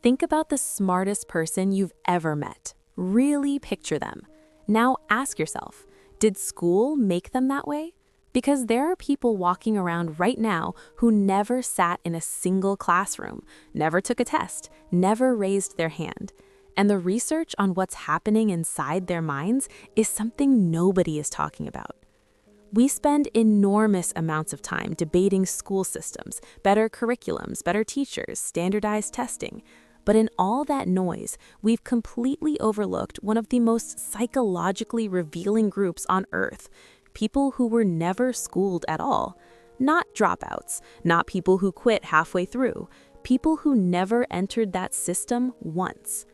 Think about the smartest person you've ever met. Really picture them. Now ask yourself, did school make them that way? Because there are people walking around right now who never sat in a single classroom, never took a test, never raised their hand. And the research on what's happening inside their minds is something nobody is talking about. We spend enormous amounts of time debating school systems, better curriculums, better teachers, standardized testing. But in all that noise, we've completely overlooked one of the most psychologically revealing groups on Earth, people who were never schooled at all. Not dropouts, not people who quit halfway through, people who never entered that system once.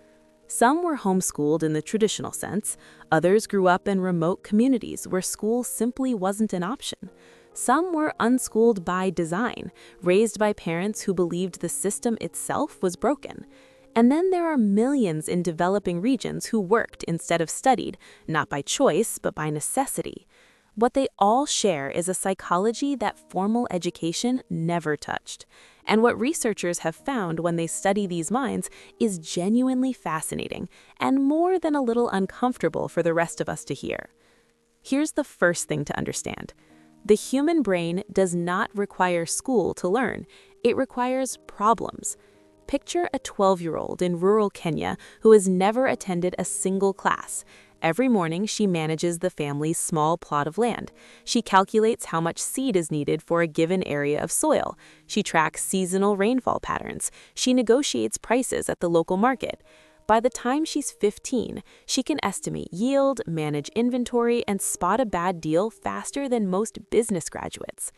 Some were homeschooled in the traditional sense, others grew up in remote communities where school simply wasn't an option. Some were unschooled by design, raised by parents who believed the system itself was broken. And then there are millions in developing regions who worked instead of studied, not by choice, but by necessity. What they all share is a psychology that formal education never touched. And what researchers have found when they study these minds is genuinely fascinating and more than a little uncomfortable for the rest of us to hear. Here's the first thing to understand. The human brain does not require school to learn. It requires problems. Picture a 12-year-old in rural Kenya who has never attended a single class. Every morning, she manages the family's small plot of land. She calculates how much seed is needed for a given area of soil. She tracks seasonal rainfall patterns. She negotiates prices at the local market. By the time she's 15, she can estimate yield, manage inventory, and spot a bad deal faster than most business graduates.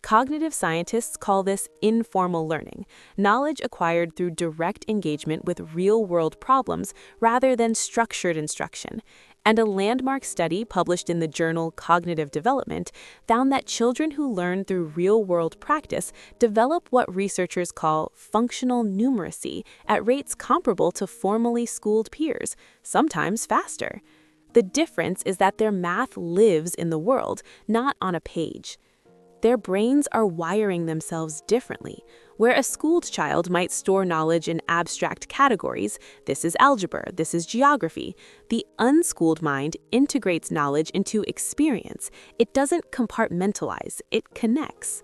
Cognitive scientists call this informal learning, knowledge acquired through direct engagement with real-world problems rather than structured instruction. And a landmark study published in the journal Cognitive Development found that children who learn through real-world practice develop what researchers call functional numeracy at rates comparable to formally schooled peers, sometimes faster. The difference is that their math lives in the world, not on a page. Their brains are wiring themselves differently. Where a schooled child might store knowledge in abstract categories, this is algebra, this is geography, the unschooled mind integrates knowledge into experience. It doesn't compartmentalize, it connects.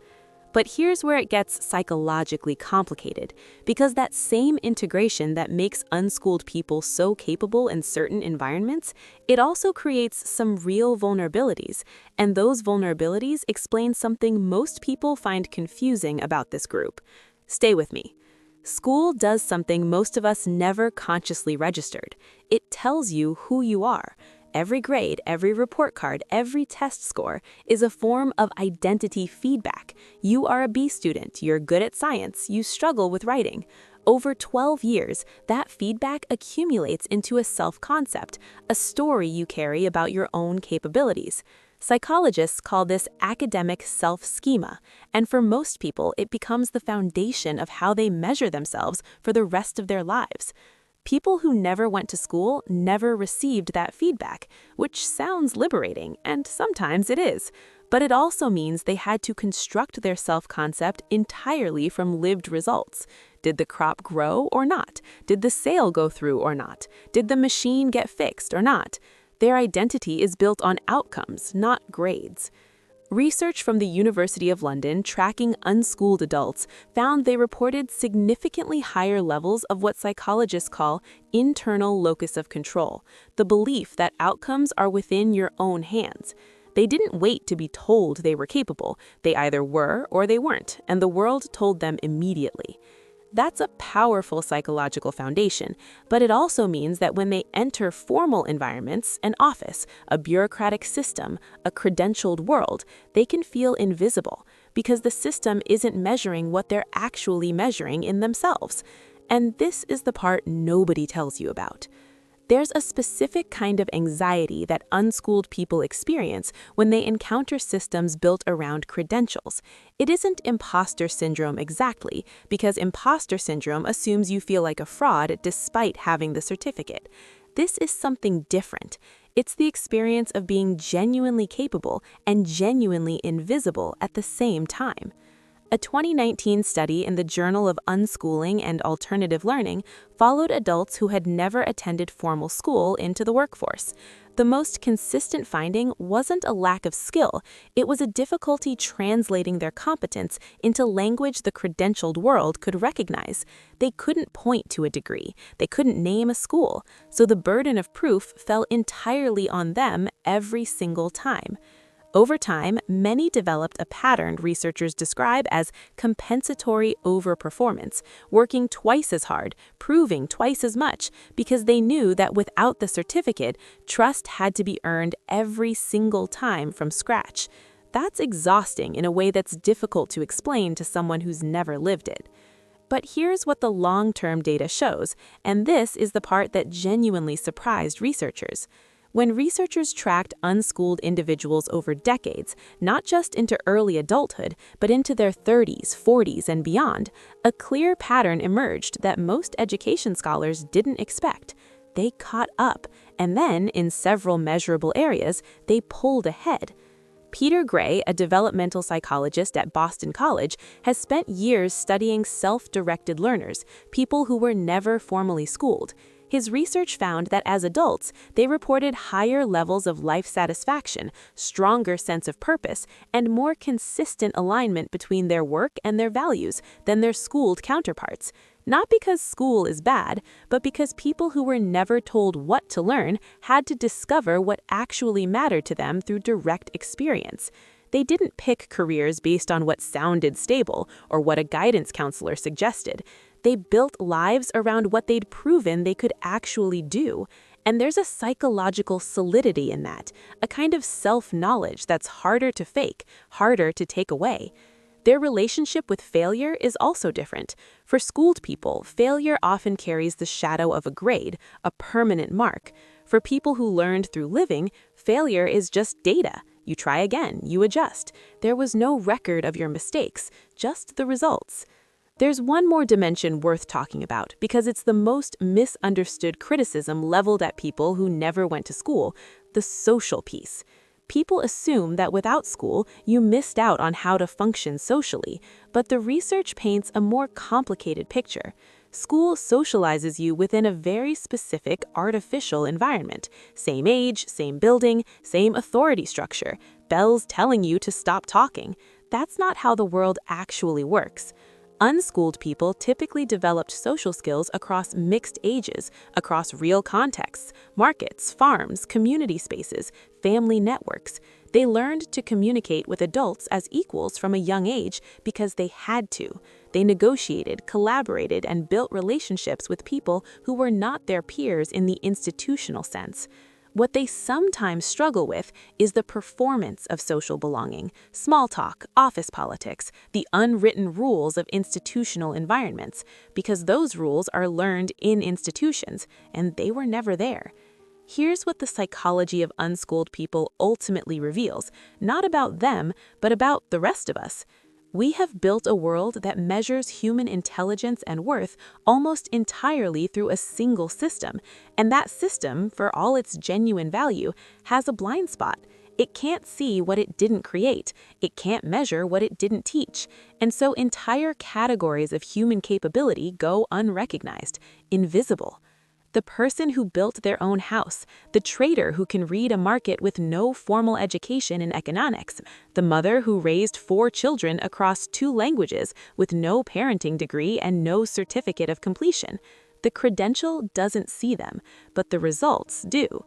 But here's where it gets psychologically complicated, because that same integration that makes unschooled people so capable in certain environments, it also creates some real vulnerabilities, and those vulnerabilities explain something most people find confusing about this group. Stay with me. School does something most of us never consciously registered. It tells you who you are. Every grade, every report card, every test score is a form of identity feedback. You are a B student, you're good at science, you struggle with writing. Over 12 years, that feedback accumulates into a self-concept, a story you carry about your own capabilities. Psychologists call this academic self-schema, and for most people, it becomes the foundation of how they measure themselves for the rest of their lives. People who never went to school never received that feedback, which sounds liberating, and sometimes it is. But it also means they had to construct their self-concept entirely from lived results. Did the crop grow or not? Did the sale go through or not? Did the machine get fixed or not? Their identity is built on outcomes, not grades. Research from the University of London tracking unschooled adults found they reported significantly higher levels of what psychologists call internal locus of control, the belief that outcomes are within your own hands. They didn't wait to be told they were capable. They either were or they weren't, and the world told them immediately. That's a powerful psychological foundation, but it also means that when they enter formal environments, an office, a bureaucratic system, a credentialed world, they can feel invisible because the system isn't measuring what they're actually measuring in themselves. And this is the part nobody tells you about. There's a specific kind of anxiety that unschooled people experience when they encounter systems built around credentials. It isn't imposter syndrome exactly, because imposter syndrome assumes you feel like a fraud despite having the certificate. This is something different. It's the experience of being genuinely capable and genuinely invisible at the same time. A 2019 study in the Journal of Unschooling and Alternative Learning followed adults who had never attended formal school into the workforce. The most consistent finding wasn't a lack of skill, it was a difficulty translating their competence into language the credentialed world could recognize. They couldn't point to a degree, they couldn't name a school, so the burden of proof fell entirely on them every single time. Over time, many developed a pattern researchers describe as compensatory overperformance, working twice as hard, proving twice as much, because they knew that without the certificate, trust had to be earned every single time from scratch. That's exhausting in a way that's difficult to explain to someone who's never lived it. But here's what the long-term data shows, and this is the part that genuinely surprised researchers. When researchers tracked unschooled individuals over decades, not just into early adulthood, but into their 30s, 40s, and beyond, a clear pattern emerged that most education scholars didn't expect. They caught up, and then, in several measurable areas, they pulled ahead. Peter Gray, a developmental psychologist at Boston College, has spent years studying self-directed learners, people who were never formally schooled. His research found that as adults, they reported higher levels of life satisfaction, stronger sense of purpose, and more consistent alignment between their work and their values than their schooled counterparts. Not because school is bad, but because people who were never told what to learn had to discover what actually mattered to them through direct experience. They didn't pick careers based on what sounded stable or what a guidance counselor suggested. They built lives around what they'd proven they could actually do. And there's a psychological solidity in that, a kind of self-knowledge that's harder to fake, harder to take away. Their relationship with failure is also different. For schooled people, failure often carries the shadow of a grade, a permanent mark. For people who learned through living, failure is just data. You try again, you adjust. There was no record of your mistakes, just the results. There's one more dimension worth talking about because it's the most misunderstood criticism leveled at people who never went to school, the social piece. People assume that without school, you missed out on how to function socially, but the research paints a more complicated picture. School socializes you within a very specific artificial environment. Same age, same building, same authority structure, bells telling you to stop talking. That's not how the world actually works. Unschooled people typically developed social skills across mixed ages, across real contexts, markets, farms, community spaces, family networks. They learned to communicate with adults as equals from a young age because they had to. They negotiated, collaborated, and built relationships with people who were not their peers in the institutional sense. What they sometimes struggle with is the performance of social belonging, small talk, office politics, the unwritten rules of institutional environments, because those rules are learned in institutions, and they were never there. Here's what the psychology of unschooled people ultimately reveals, not about them, but about the rest of us. We have built a world that measures human intelligence and worth almost entirely through a single system, and that system, for all its genuine value, has a blind spot. It can't see what it didn't create, it can't measure what it didn't teach, and so entire categories of human capability go unrecognized, invisible. The person who built their own house, the trader who can read a market with no formal education in economics, the mother who raised 4 children across 2 languages with no parenting degree and no certificate of completion. The credential doesn't see them, but the results do.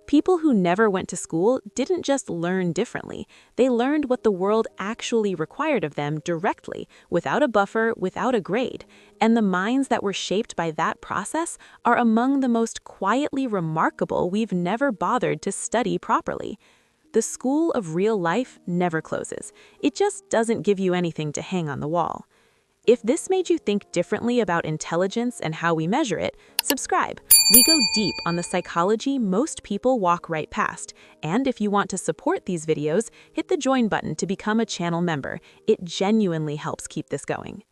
People who never went to school didn't just learn differently. They learned what the world actually required of them directly, without a buffer, without a grade. And the minds that were shaped by that process are among the most quietly remarkable we've never bothered to study properly. The school of real life never closes. It just doesn't give you anything to hang on the wall. If this made you think differently about intelligence and how we measure it, subscribe. We go deep on the psychology most people walk right past. And if you want to support these videos, hit the join button to become a channel member. It genuinely helps keep this going.